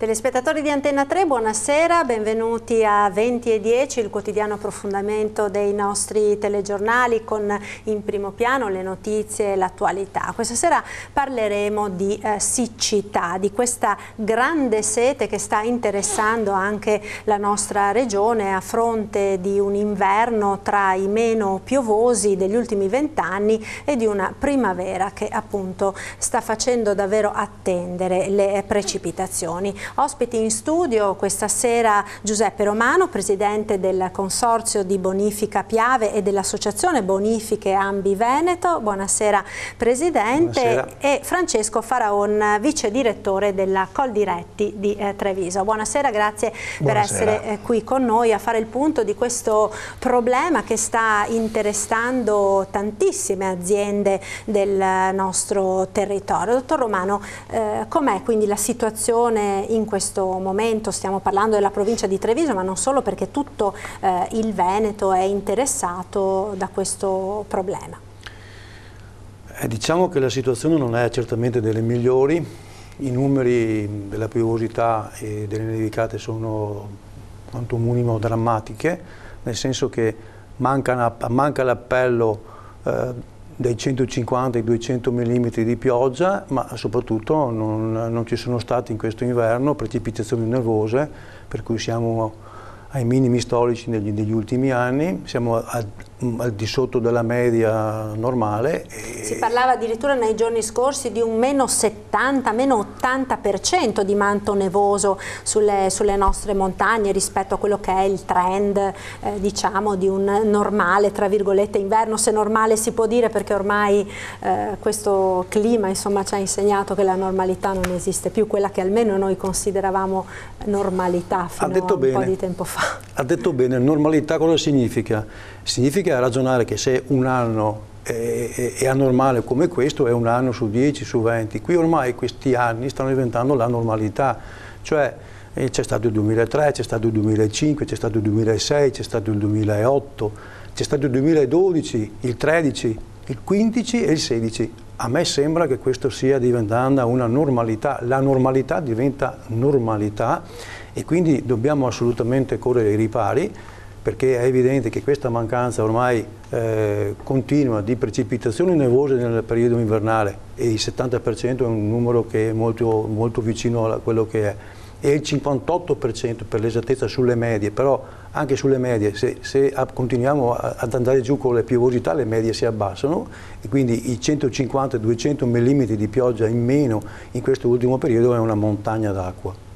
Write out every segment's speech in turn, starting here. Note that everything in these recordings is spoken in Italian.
Telespettatori di Antenna 3, buonasera, benvenuti a 20:10, il quotidiano approfondimento dei nostri telegiornali con in primo piano le notizie e l'attualità. Questa sera parleremo di siccità, di questa grande sete che sta interessando anche la nostra regione a fronte di un inverno tra i meno piovosi degli ultimi 20 anni e di una primavera che appunto sta facendo davvero attendere le precipitazioni. Ospiti in studio questa sera Giuseppe Romano, presidente del Consorzio di Bonifica Piave e dell'Associazione Bonifiche Ambi Veneto. Buonasera Presidente. Buonasera. E Francesco Faraon, vice direttore della Coldiretti di Treviso. Buonasera, grazie per essere qui con noi a fare il punto di questo problema che sta interessando tantissime aziende del nostro territorio. Dottor Romano, com'è quindi la situazione in questo momento? Stiamo parlando della provincia di Treviso, ma non solo, perché tutto il Veneto è interessato da questo problema. Diciamo che la situazione non è certamente delle migliori, i numeri della piovosità e delle nevicate sono quanto un minimo drammatiche, nel senso che manca l'appello dai 150 ai 200 mm di pioggia, ma soprattutto non ci sono state in questo inverno precipitazioni nevose, per cui siamo ai minimi storici negli ultimi anni, siamo al di sotto della media normale. Si parlava addirittura nei giorni scorsi di un meno 70, meno 80% di manto nevoso sulle nostre montagne rispetto a quello che è il trend diciamo di un normale, tra virgolette, inverno, se normale si può dire, perché ormai questo clima insomma ci ha insegnato che la normalità non esiste più, quella che almeno noi consideravamo normalità fino a un po' di tempo fa. Ha detto bene, normalità cosa significa? Significa ragionare che se un anno è anormale come questo, è un anno su 10, su 20. Qui ormai questi anni stanno diventando la normalità, cioè c'è stato il 2003, c'è stato il 2005, c'è stato il 2006, c'è stato il 2008, c'è stato il 2012, il 13, il 15 e il 16. A me sembra che questo stia diventando una normalità, la normalità diventa normalità e quindi dobbiamo assolutamente correre ai ripari, perché è evidente che questa mancanza ormai continua di precipitazioni nevose nel periodo invernale, e il 70% è un numero che è molto, molto vicino a quello che è, e il 58% per l'esattezza sulle medie, però anche sulle medie se continuiamo ad andare giù con le piovosità le medie si abbassano, e quindi i 150-200 mm di pioggia in meno in questo ultimo periodo è una montagna d'acqua.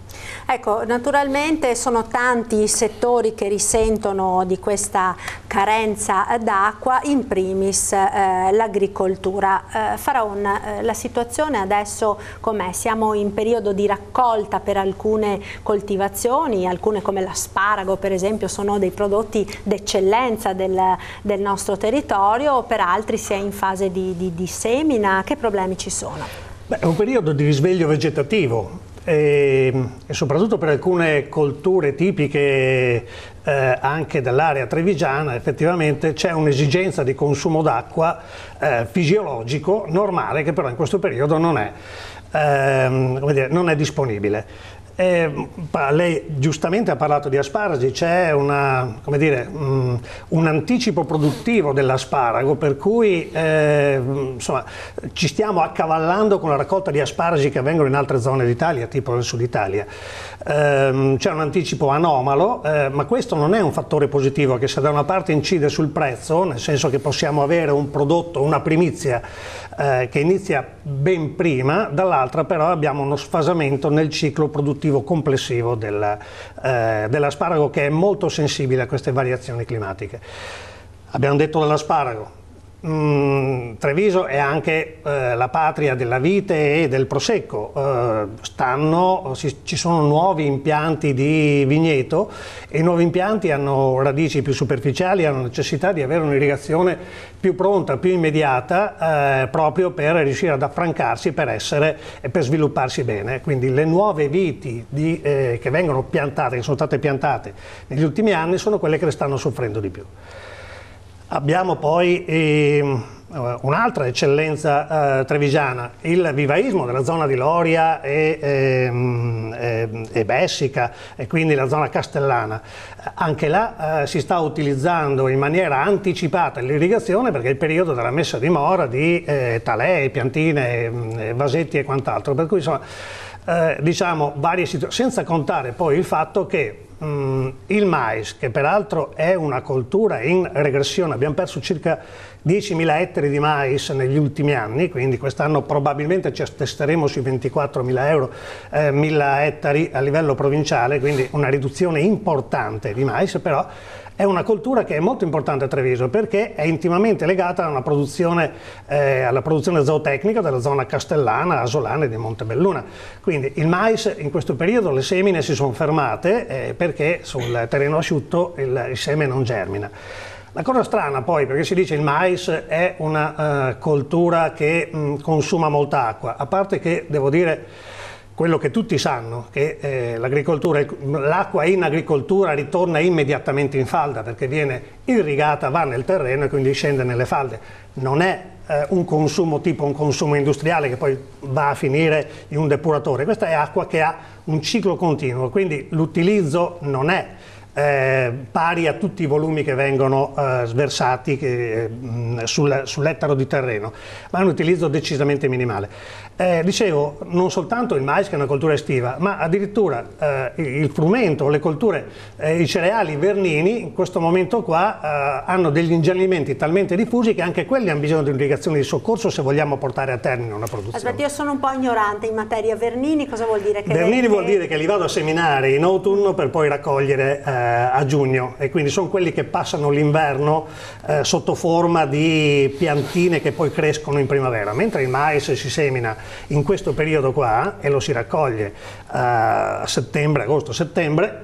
Ecco, naturalmente sono tanti i settori che risentono di questa carenza d'acqua, in primis l'agricoltura. Faraon, la situazione adesso com'è? Siamo in periodo di raccolta per alcune coltivazioni, alcune come l'asparago per esempio sono dei prodotti d'eccellenza del nostro territorio, per altri si è in fase di semina. Che problemi ci sono? Beh, è un periodo di risveglio vegetativo. E soprattutto per alcune colture tipiche anche dell'area trevigiana effettivamente c'è un'esigenza di consumo d'acqua fisiologico, normale, che però in questo periodo non è disponibile. Lei giustamente ha parlato di asparagi, c'è un anticipo produttivo dell'asparago, per cui insomma, ci stiamo accavallando con la raccolta di asparagi che avvengono in altre zone d'Italia, tipo nel sud Italia. C'è un anticipo anomalo, ma questo non è un fattore positivo, che se da una parte incide sul prezzo, nel senso che possiamo avere un prodotto, una primizia che inizia ben prima, dall'altra però abbiamo uno sfasamento nel ciclo produttivo complessivo dell'asparago, che è molto sensibile a queste variazioni climatiche. Abbiamo detto dell'asparago. Treviso è anche la patria della vite e del prosecco. Ci sono nuovi impianti di vigneto, e i nuovi impianti hanno radici più superficiali, hanno necessità di avere un'irrigazione più pronta, più immediata, proprio per riuscire ad affrancarsi e per svilupparsi bene. Quindi le nuove viti che vengono piantate, che sono state piantate negli ultimi anni, sono quelle che le stanno soffrendo di più. Abbiamo poi un'altra eccellenza trevigiana, il vivaismo della zona di Loria e Bessica, e quindi la zona castellana. Anche là si sta utilizzando in maniera anticipata l'irrigazione, perché è il periodo della messa di mora di talè, piantine, vasetti e quant'altro, per cui insomma diciamo varie situazioni, senza contare poi il fatto che il mais, che peraltro è una coltura in regressione, abbiamo perso circa 10.000 ettari di mais negli ultimi anni, quindi quest'anno probabilmente ci attesteremo sui 24.000 euro, 1.000 ettari a livello provinciale, quindi una riduzione importante di mais, però è una coltura che è molto importante a Treviso perché è intimamente legata a una produzione, alla produzione zootecnica della zona castellana, asolana e di Montebelluna. Quindi il mais in questo periodo le semine si sono fermate perché sul terreno asciutto il seme non germina. La cosa strana poi, perché si dice il mais è una coltura che consuma molta acqua, a parte che devo dire quello che tutti sanno, che l'acqua in agricoltura ritorna immediatamente in falda perché viene irrigata, va nel terreno e quindi scende nelle falde. Non è un consumo tipo un consumo industriale che poi va a finire in un depuratore, questa è acqua che ha un ciclo continuo, quindi l'utilizzo non è pari a tutti i volumi che vengono sversati sull'ettaro di terreno, ma è un utilizzo decisamente minimale. Dicevo, non soltanto il mais che è una coltura estiva, ma addirittura il frumento, le colture, i cereali vernini in questo momento qua hanno degli ingiallimenti talmente diffusi che anche quelli hanno bisogno di un'irrigazione di soccorso se vogliamo portare a termine una produzione. Aspetta, io sono un po' ignorante in materia. Vernini cosa vuol dire? Vernini vuol dire che li vado a seminare in autunno per poi raccogliere a giugno, e quindi sono quelli che passano l'inverno sotto forma di piantine che poi crescono in primavera, mentre il mais si semina in questo periodo qua e lo si raccoglie a settembre, agosto-settembre.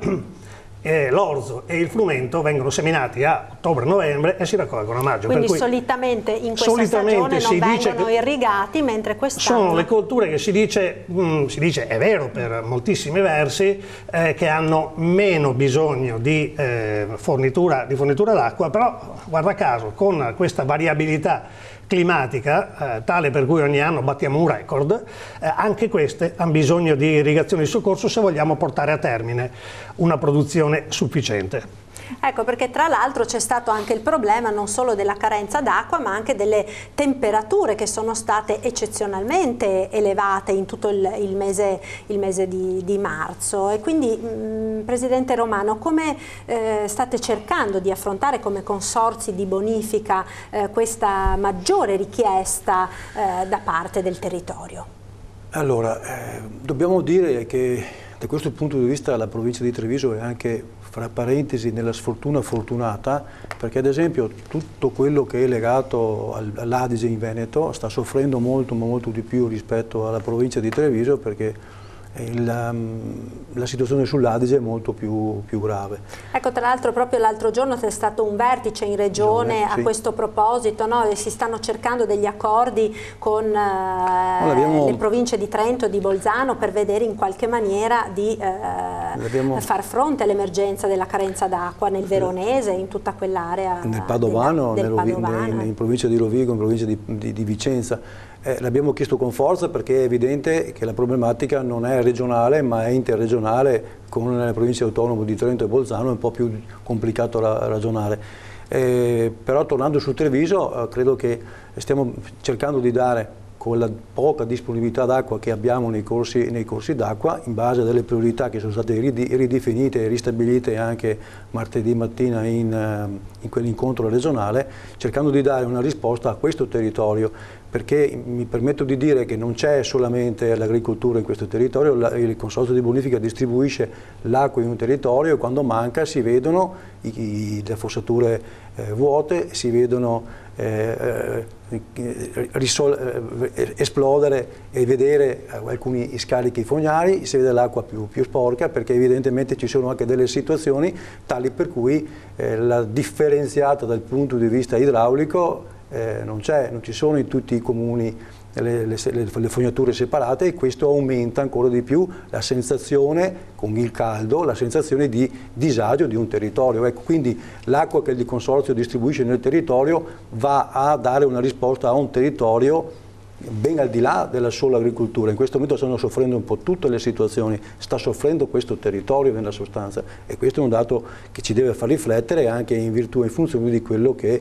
L'orzo e il frumento vengono seminati a ottobre-novembre e si raccolgono a maggio. Quindi per cui solitamente in questa stagione non vengono irrigati, mentre quest'anno... Sono le colture che si dice, è vero per moltissimi versi, che hanno meno bisogno di fornitura d'acqua, però guarda caso con questa variabilità climatica, tale per cui ogni anno battiamo un record, anche queste hanno bisogno di irrigazione di soccorso se vogliamo portare a termine una produzione sufficiente. Ecco, perché tra l'altro c'è stato anche il problema non solo della carenza d'acqua, ma anche delle temperature che sono state eccezionalmente elevate in tutto il mese di marzo. E quindi, Presidente Romano, come state cercando di affrontare come consorzi di bonifica questa maggiore richiesta da parte del territorio? Allora, dobbiamo dire che da questo punto di vista la provincia di Treviso è anche, fra parentesi, nella sfortuna fortunata, perché ad esempio tutto quello che è legato all'Adige in Veneto sta soffrendo molto, ma molto di più rispetto alla provincia di Treviso, perché la situazione sull'Adige è molto più grave. Ecco, tra l'altro proprio l'altro giorno c'è stato un vertice in regione a questo proposito, no? E si stanno cercando degli accordi con le province di Trento e di Bolzano per vedere in qualche maniera di far fronte all'emergenza della carenza d'acqua nel Veronese, in tutta quell'area nel Padovano, in provincia di Rovigo, in provincia di Vicenza. L'abbiamo chiesto con forza perché è evidente che la problematica non è regionale ma è interregionale, con le province autonome di Trento e Bolzano è un po' più complicato ragionare. Però tornando su Treviso, credo che stiamo cercando di dare, con la poca disponibilità d'acqua che abbiamo nei corsi d'acqua, in base a delle priorità che sono state ridefinite e ristabilite anche martedì mattina in quell'incontro regionale, cercando di dare una risposta a questo territorio, perché mi permetto di dire che non c'è solamente l'agricoltura in questo territorio, il Consorzio di Bonifica distribuisce l'acqua in un territorio e quando manca si vedono le fossature vuote, si vedono esplodere e vedere alcuni scarichi fognari, si vede l'acqua più sporca, perché evidentemente ci sono anche delle situazioni tali per cui la differenziata dal punto di vista idraulico non ci sono in tutti i comuni le fognature separate, e questo aumenta ancora di più la sensazione, con il caldo, la sensazione di disagio di un territorio. Ecco, quindi l'acqua che il consorzio distribuisce nel territorio va a dare una risposta a un territorio ben al di là della sola agricoltura. In questo momento stanno soffrendo un po' tutte le situazioni, sta soffrendo questo territorio nella sostanza, e questo è un dato che ci deve far riflettere anche in virtù e in funzione di quello che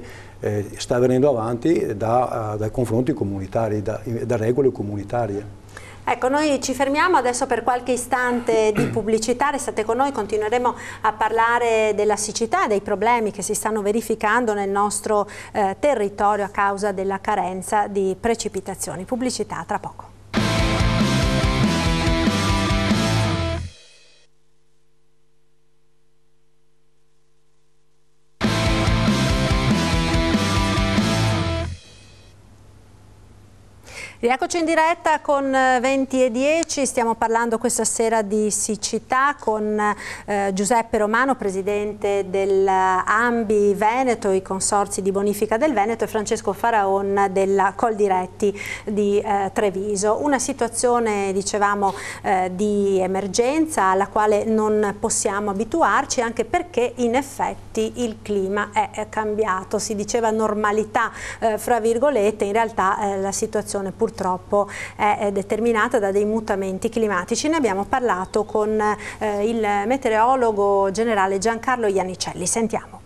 sta venendo avanti dai confronti comunitari, da regole comunitarie. Ecco, noi ci fermiamo adesso per qualche istante di pubblicità, restate con noi, continueremo a parlare della siccità e dei problemi che si stanno verificando nel nostro territorio a causa della carenza di precipitazioni. Pubblicità tra poco. Rieccoci in diretta con 20:10, stiamo parlando questa sera di siccità con Giuseppe Romano, presidente dell'Ambi Veneto, i consorzi di bonifica del Veneto, e Francesco Faraon della Coldiretti di Treviso. Una situazione, dicevamo, di emergenza alla quale non possiamo abituarci, anche perché in effetti il clima è cambiato. Si diceva normalità, fra virgolette, in realtà la situazione purtroppo è determinata da dei mutamenti climatici. Ne abbiamo parlato con il meteorologo generale Giancarlo Iannicelli. Sentiamo.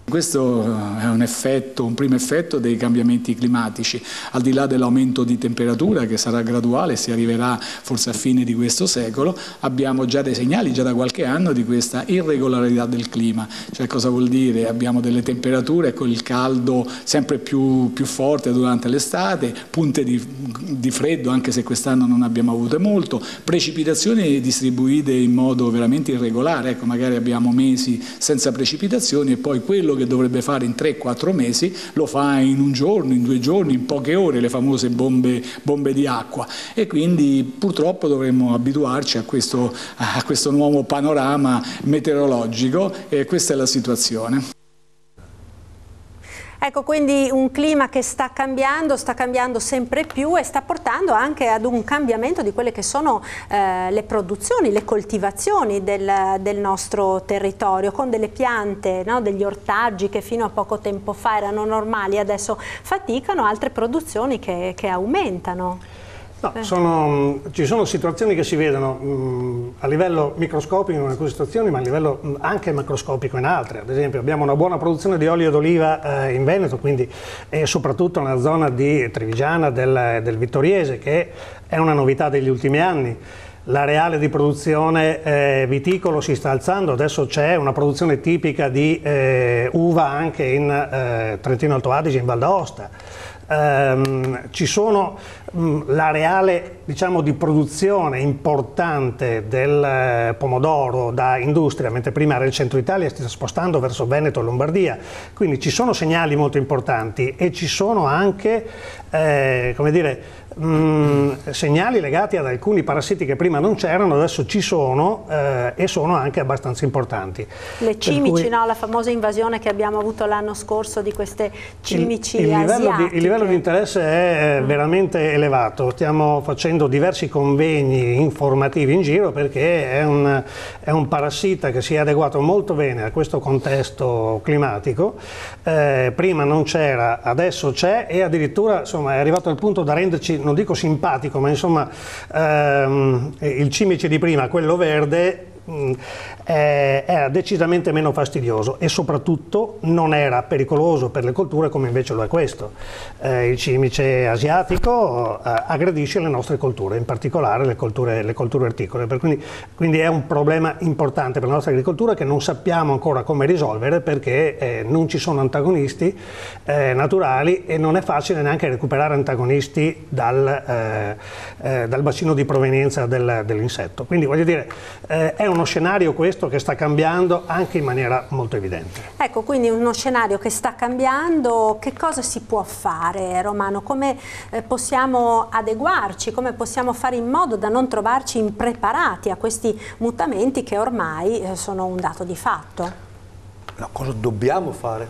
Questo è un primo effetto dei cambiamenti climatici, al di là dell'aumento di temperatura che sarà graduale, si arriverà forse a fine di questo secolo. Abbiamo già dei segnali, già da qualche anno, di questa irregolarità del clima. Cioè, cosa vuol dire? Abbiamo delle temperature con il caldo sempre più forte durante l'estate, punte di freddo, anche se quest'anno non abbiamo avuto molto, precipitazioni distribuite in modo veramente irregolare. Ecco, magari abbiamo mesi senza precipitazioni e poi quello che dovrebbe fare in 3-4 mesi lo fa in un giorno, in 2 giorni, in poche ore, le famose bombe di acqua, e quindi purtroppo dovremmo abituarci a questo nuovo panorama meteorologico, e questa è la situazione. Ecco, quindi un clima che sta cambiando sempre più, e sta portando anche ad un cambiamento di quelle che sono le produzioni, le coltivazioni del nostro territorio, con delle piante, no? Degli ortaggi che fino a poco tempo fa erano normali, adesso faticano, altre produzioni che aumentano. No, ci sono situazioni che si vedono a livello microscopico in alcune situazioni, ma a livello anche macroscopico in altre. Ad esempio, abbiamo una buona produzione di olio d'oliva in Veneto, quindi soprattutto nella zona di Trevigiana del Vittoriese, che è una novità degli ultimi anni. L'areale di produzione viticolo si sta alzando, adesso c'è una produzione tipica di uva anche in Trentino Alto Adige, in Val d'Aosta. Ci sono l'areale, diciamo, di produzione importante del pomodoro da industria, mentre prima era il centro Italia, si sta spostando verso Veneto e Lombardia, quindi ci sono segnali molto importanti, e ci sono anche come dire, segnali legati ad alcuni parassiti che prima non c'erano, adesso ci sono, e sono anche abbastanza importanti. Le cimici, no? La famosa invasione che abbiamo avuto l'anno scorso di queste cimici asiatiche. Il livello di interesse è veramente elevato. Stiamo facendo diversi convegni informativi in giro, perché è un parassita che si è adeguato molto bene a questo contesto climatico. Prima non c'era, adesso c'è, e addirittura, insomma, è arrivato al punto da renderci, non dico simpatico, ma insomma il cimice di prima, quello verde, era decisamente meno fastidioso, e soprattutto non era pericoloso per le colture come invece lo è questo. Il cimice asiatico aggredisce le nostre colture, in particolare le colture orticole, quindi è un problema importante per la nostra agricoltura, che non sappiamo ancora come risolvere, perché non ci sono antagonisti naturali, e non è facile neanche recuperare antagonisti dal bacino di provenienza dell'insetto. Quindi, voglio dire, è uno scenario questo che sta cambiando anche in maniera molto evidente. Ecco, quindi uno scenario che sta cambiando. Che cosa si può fare, Romano? Come possiamo adeguarci? Come possiamo fare in modo da non trovarci impreparati a questi mutamenti che ormai sono un dato di fatto? No, cosa dobbiamo fare?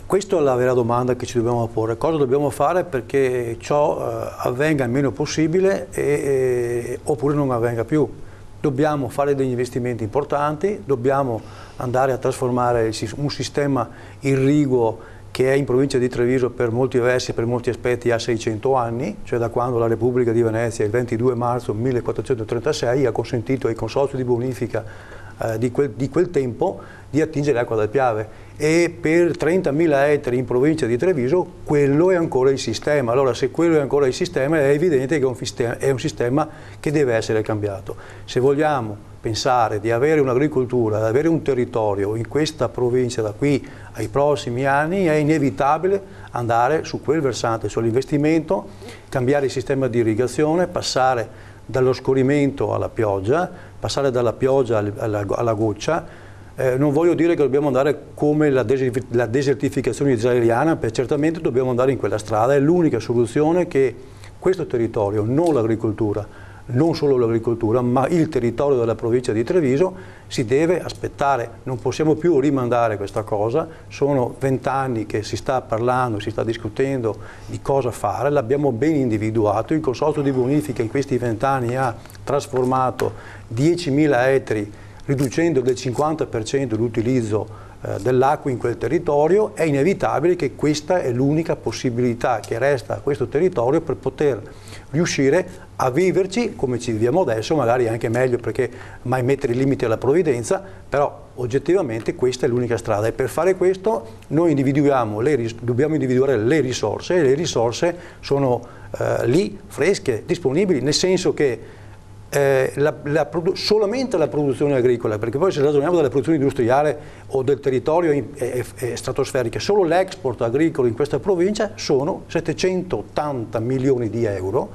Questa è la vera domanda che ci dobbiamo porre. Cosa dobbiamo fare perché ciò avvenga il meno possibile oppure non avvenga più? Dobbiamo fare degli investimenti importanti, dobbiamo andare a trasformare un sistema irriguo che è in provincia di Treviso per molti versi e per molti aspetti ha 600 anni, cioè da quando la Repubblica di Venezia il 22 marzo 1436 ha consentito ai consorzi di bonifica di quel tempo di attingere acqua dal Piave, e per 30.000 ettari in provincia di Treviso quello è ancora il sistema. Allora, se quello è ancora il sistema, è evidente che è un sistema che deve essere cambiato. Se vogliamo pensare di avere un'agricoltura, di avere un territorio in questa provincia da qui ai prossimi anni, è inevitabile andare su quel versante, sull'investimento, cambiare il sistema di irrigazione, passare dallo scorrimento alla pioggia, passare dalla pioggia alla goccia. Non voglio dire che dobbiamo andare come la desertificazione israeliana, certamente dobbiamo andare in quella strada, è l'unica soluzione che questo territorio, non l'agricoltura, non solo l'agricoltura, ma il territorio della provincia di Treviso si deve aspettare. Non possiamo più rimandare questa cosa, sono 20 anni che si sta parlando, si sta discutendo di cosa fare, l'abbiamo ben individuato, il consorzio di bonifica in questi 20 anni ha trasformato 10.000 ettari riducendo del 50% l'utilizzo dell'acqua in quel territorio. È inevitabile che questa è l'unica possibilità che resta a questo territorio per poter riuscire a viverci come ci viviamo adesso, magari anche meglio, perché mai mettere i limiti alla provvidenza, però oggettivamente questa è l'unica strada, e per fare questo noi dobbiamo individuare le risorse, e le risorse sono lì, fresche, disponibili, nel senso che solamente la produzione agricola, perché poi se ragioniamo della produzione industriale o del territorio stratosferiche, solo l'export agricolo in questa provincia sono 780 milioni di euro,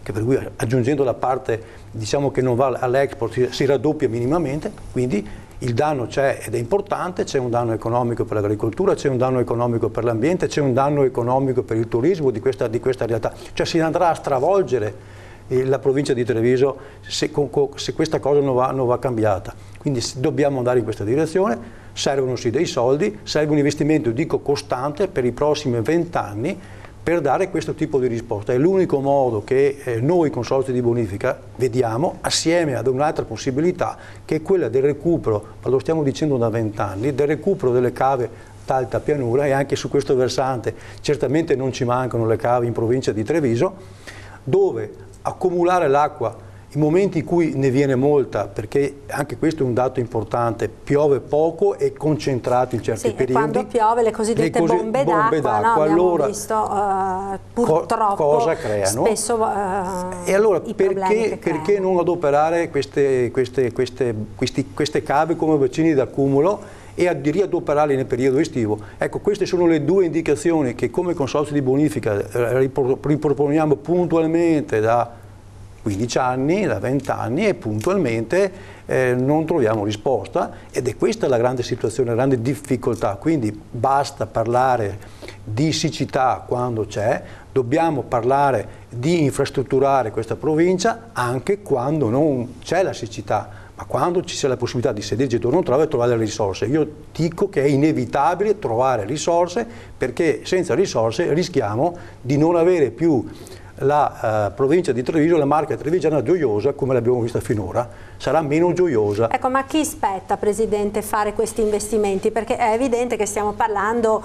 che per cui aggiungendo la parte diciamo che non va all'export si raddoppia minimamente, quindi il danno c'è ed è importante, c'è un danno economico per l'agricoltura, c'è un danno economico per l'ambiente, c'è un danno economico per il turismo di questa realtà, cioè si andrà a stravolgere la provincia di Treviso se questa cosa non va cambiata. Quindi dobbiamo andare in questa direzione, servono sì dei soldi, serve un investimento, dico, costante per i prossimi 20 anni per dare questo tipo di risposta. È l'unico modo che noi consorzi di bonifica vediamo, assieme ad un'altra possibilità che è quella del recupero, ma lo stiamo dicendo da 20 anni, del recupero delle cave d'alta pianura, e anche su questo versante certamente non ci mancano le cave in provincia di Treviso, dove accumulare l'acqua in momenti in cui ne viene molta, perché anche questo è un dato importante, piove poco e concentrato in certi periodi. Quando piove le cosiddette bombe d'acqua, no? Allora, visto purtroppo cosa creano? Spesso e allora perché non adoperare queste cave come bacini d'accumulo e di riadoperarli nel periodo estivo? Ecco, queste sono le due indicazioni che come consorzio di bonifica riproponiamo puntualmente da 15 anni, da 20 anni, e puntualmente non troviamo risposta, ed è questa la grande situazione, la grande difficoltà. Quindi basta parlare di siccità quando c'è, dobbiamo parlare di infrastrutturare questa provincia anche quando non c'è la siccità, ma quando ci sia la possibilità di sederci attorno a un tavolo e trovare le risorse. Io dico che è inevitabile trovare risorse, perché senza risorse rischiamo di non avere più la provincia di Treviso, la Marca trevigiana gioiosa come l'abbiamo vista finora, sarà meno gioiosa. Ecco, ma a chi spetta, Presidente, fare questi investimenti? Perché è evidente che stiamo parlando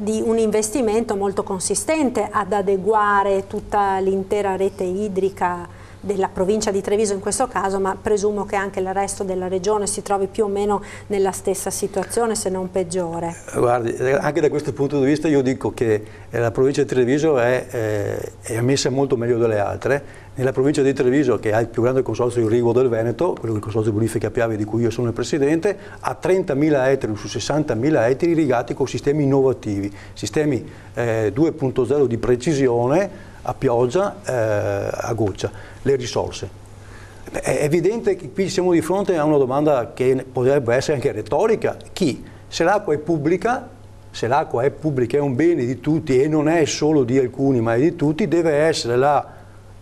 di un investimento molto consistente ad adeguare tutta l'intera rete idrica della provincia di Treviso in questo caso, ma presumo che anche il resto della regione si trovi più o meno nella stessa situazione, se non peggiore. Guardi, anche da questo punto di vista io dico che la provincia di Treviso è messa molto meglio delle altre. Nella provincia di Treviso, che ha il più grande consorzio irriguo del Veneto, quello del consorzio bonifica Piave di cui io sono il presidente, ha 30.000 ettari su 60.000 ettari irrigati con sistemi innovativi, sistemi 2.0 di precisione a pioggia, a goccia. Le risorse. È evidente che qui siamo di fronte a una domanda che potrebbe essere anche retorica. Chi? Se l'acqua è pubblica, è un bene di tutti e non è solo di alcuni ma è di tutti, deve essere la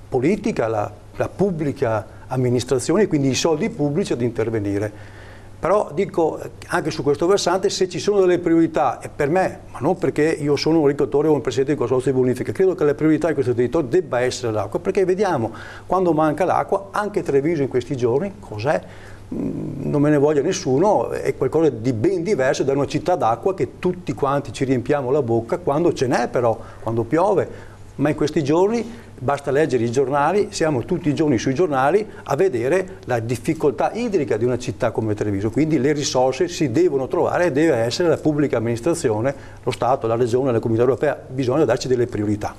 politica, la pubblica amministrazione, quindi i soldi pubblici ad intervenire. Però dico anche su questo versante, se ci sono delle priorità, e per me, ma non perché io sono un agricoltore o un presidente di consorzio di bonifica, credo che la priorità di questo territorio debba essere l'acqua, perché vediamo quando manca l'acqua, anche Treviso in questi giorni, cos'è? Non me ne voglia nessuno, è qualcosa di ben diverso da una città d'acqua che tutti quanti ci riempiamo la bocca quando ce n'è, però, quando piove. Ma in questi giorni basta leggere i giornali, siamo tutti i giorni sui giornali a vedere la difficoltà idrica di una città come Treviso, quindi le risorse si devono trovare e deve essere la pubblica amministrazione, lo Stato, la Regione, la Comunità Europea, bisogna darci delle priorità.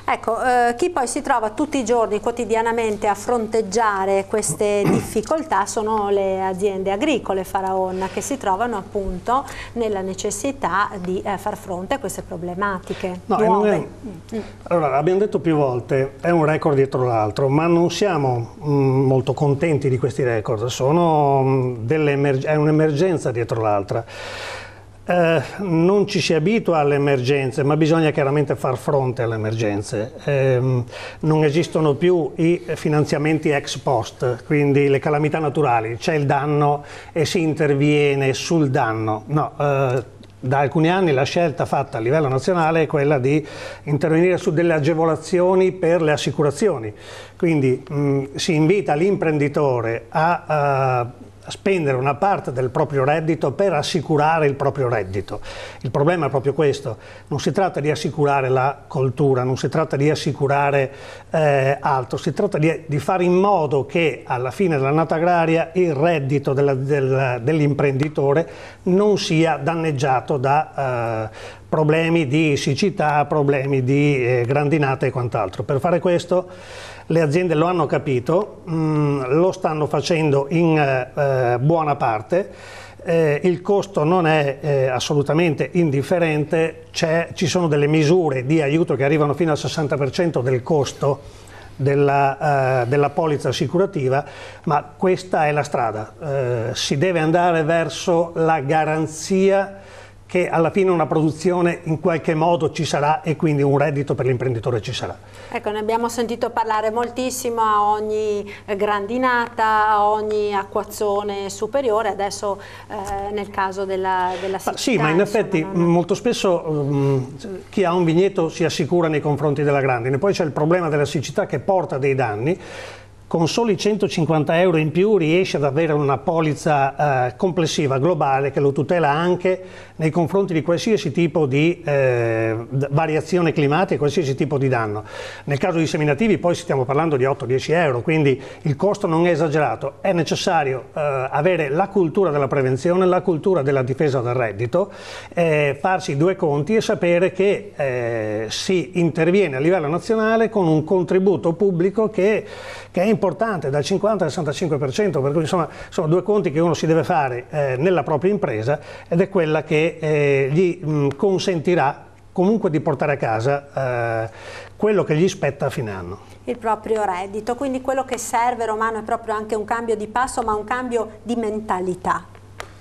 Ecco, chi poi si trova tutti i giorni, quotidianamente a fronteggiare queste difficoltà sono le aziende agricole Faraon, che si trovano appunto nella necessità di far fronte a queste problematiche nuove. Allora, abbiamo detto più volte, è un record dietro l'altro, ma non siamo molto contenti di questi record, è un'emergenza dietro l'altra. Non ci si abitua alle emergenze, ma bisogna chiaramente far fronte alle emergenze. Non esistono più i finanziamenti ex post, quindi le calamità naturali, c'è il danno e si interviene sul danno. No, da alcuni anni la scelta fatta a livello nazionale è quella di intervenire su delle agevolazioni per le assicurazioni, quindi si invita l'imprenditore a spendere una parte del proprio reddito per assicurare il proprio reddito. Il problema è proprio questo, non si tratta di assicurare la coltura, non si tratta di assicurare altro, si tratta di fare in modo che alla fine dell'annata agraria il reddito dell'imprenditore non sia danneggiato da problemi di siccità, problemi di grandinate e quant'altro. Per fare questo le aziende lo hanno capito, lo stanno facendo in buona parte, il costo non è assolutamente indifferente, ci sono delle misure di aiuto che arrivano fino al 60% del costo della polizza assicurativa, ma questa è la strada, si deve andare verso la garanzia che alla fine una produzione in qualche modo ci sarà e quindi un reddito per l'imprenditore ci sarà. Ecco, ne abbiamo sentito parlare moltissimo a ogni grandinata, a ogni acquazzone superiore, adesso nel caso della siccità. Sì, ma in effetti molto spesso chi ha un vigneto si assicura nei confronti della grandine, poi c'è il problema della siccità che porta dei danni. Con soli 150 euro in più riesce ad avere una polizza complessiva globale che lo tutela anche nei confronti di qualsiasi tipo di variazione climatica, qualsiasi tipo di danno. Nel caso di seminativi poi stiamo parlando di 8-10 euro, quindi il costo non è esagerato. È necessario avere la cultura della prevenzione, la cultura della difesa del reddito, farsi due conti e sapere che si interviene a livello nazionale con un contributo pubblico che è importante, dal 50 al 65%, per cui insomma sono due conti che uno si deve fare nella propria impresa ed è quella che gli consentirà comunque di portare a casa quello che gli spetta a fine anno. Il proprio reddito, quindi quello che serve, Romano, è proprio anche un cambio di passo, ma un cambio di mentalità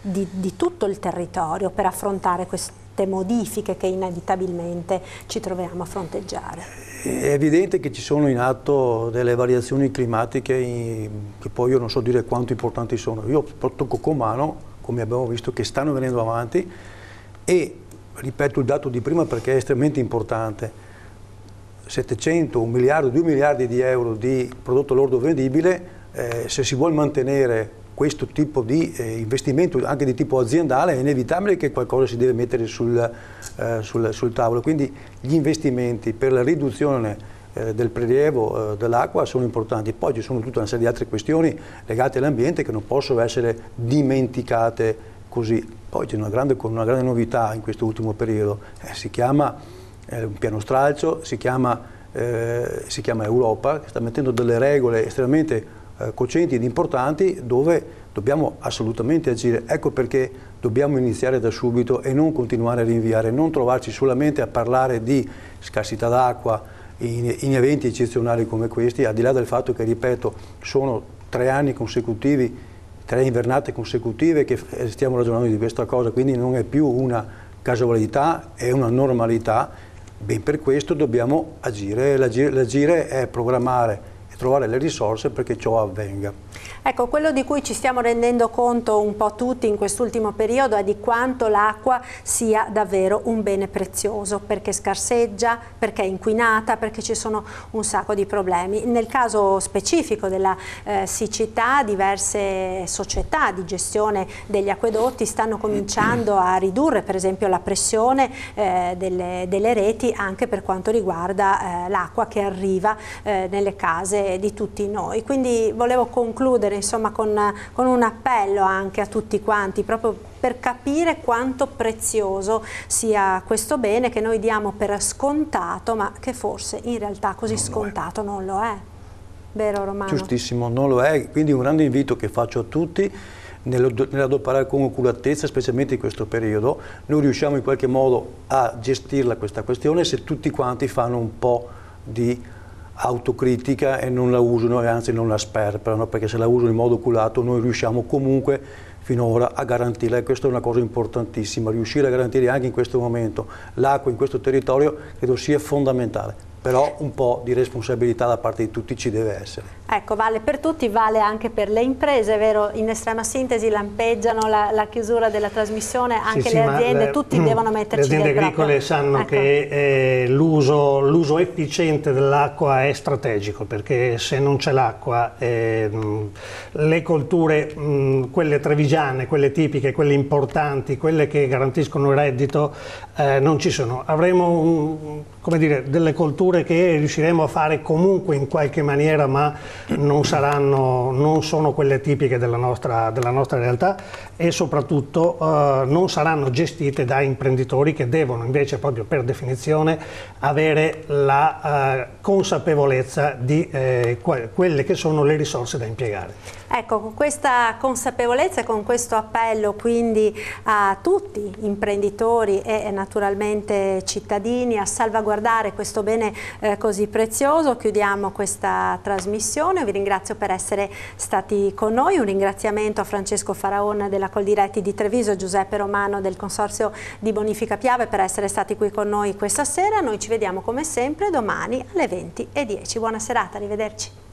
di tutto il territorio per affrontare queste modifiche che inevitabilmente ci troviamo a fronteggiare. È evidente che ci sono in atto delle variazioni climatiche che poi io non so dire quanto importanti sono. Io tocco con mano, come abbiamo visto, che stanno venendo avanti e ripeto il dato di prima perché è estremamente importante. 700, 1 miliardo, 2 miliardi di euro di prodotto lordo vendibile, se si vuole mantenere questo tipo di investimento anche di tipo aziendale è inevitabile che qualcosa si deve mettere sul tavolo, quindi gli investimenti per la riduzione del prelievo dell'acqua sono importanti, poi ci sono tutta una serie di altre questioni legate all'ambiente che non possono essere dimenticate così. Poi c'è una grande novità in questo ultimo periodo, si chiama un piano stralcio, si chiama Europa, che sta mettendo delle regole estremamente cocenti ed importanti dove dobbiamo assolutamente agire. Ecco perché dobbiamo iniziare da subito e non continuare a rinviare, non trovarci solamente a parlare di scarsità d'acqua in eventi eccezionali come questi, al di là del fatto che, ripeto, sono 3 anni consecutivi, 3 invernate consecutive che stiamo ragionando di questa cosa, quindi non è più una casualità, è una normalità. Ben per questo dobbiamo agire, l'agire è programmare trovare le risorse perché ciò avvenga. Ecco, quello di cui ci stiamo rendendo conto un po' tutti in quest'ultimo periodo è di quanto l'acqua sia davvero un bene prezioso, perché scarseggia, perché è inquinata, perché ci sono un sacco di problemi. Nel caso specifico della siccità, diverse società di gestione degli acquedotti stanno cominciando a ridurre per esempio la pressione delle reti, anche per quanto riguarda l'acqua che arriva nelle case di tutti noi. Quindi volevo concludere insomma con un appello anche a tutti quanti, proprio per capire quanto prezioso sia questo bene che noi diamo per scontato, ma che forse in realtà così scontato non lo è. Vero Romano? Giustissimo, non lo è, quindi un grande invito che faccio a tutti nell'adoperare con oculatezza, specialmente in questo periodo. Noi riusciamo in qualche modo a gestirla questa questione se tutti quanti fanno un po' di autocritica e non la usano e anzi non la sperperano, perché se la usano in modo oculato noi riusciamo comunque finora a garantirla, e questa è una cosa importantissima, riuscire a garantire anche in questo momento l'acqua in questo territorio credo sia fondamentale. Però un po' di responsabilità da parte di tutti ci deve essere. Ecco, vale per tutti, vale anche per le imprese, vero? In estrema sintesi lampeggiano la chiusura della trasmissione, anche le aziende, tutti devono metterci del proprio. Le aziende agricole sanno che l'uso efficiente dell'acqua è strategico, perché se non c'è l'acqua le colture, quelle trevigiane, quelle tipiche, quelle importanti, quelle che garantiscono il reddito, non ci sono. Avremo come dire, delle colture che riusciremo a fare comunque in qualche maniera, ma non sono quelle tipiche della nostra realtà, e soprattutto non saranno gestite da imprenditori che devono invece proprio per definizione avere la consapevolezza di quelle che sono le risorse da impiegare. Ecco, con questa consapevolezza e con questo appello quindi a tutti, imprenditori e naturalmente cittadini, a salvaguardare questo bene così prezioso, chiudiamo questa trasmissione. Vi ringrazio per essere stati con noi, un ringraziamento a Francesco Faraon della Coldiretti di Treviso e Giuseppe Romano del Consorzio di Bonifica Piave per essere stati qui con noi questa sera. Noi ci vediamo come sempre domani alle 20:10. Buona serata, arrivederci.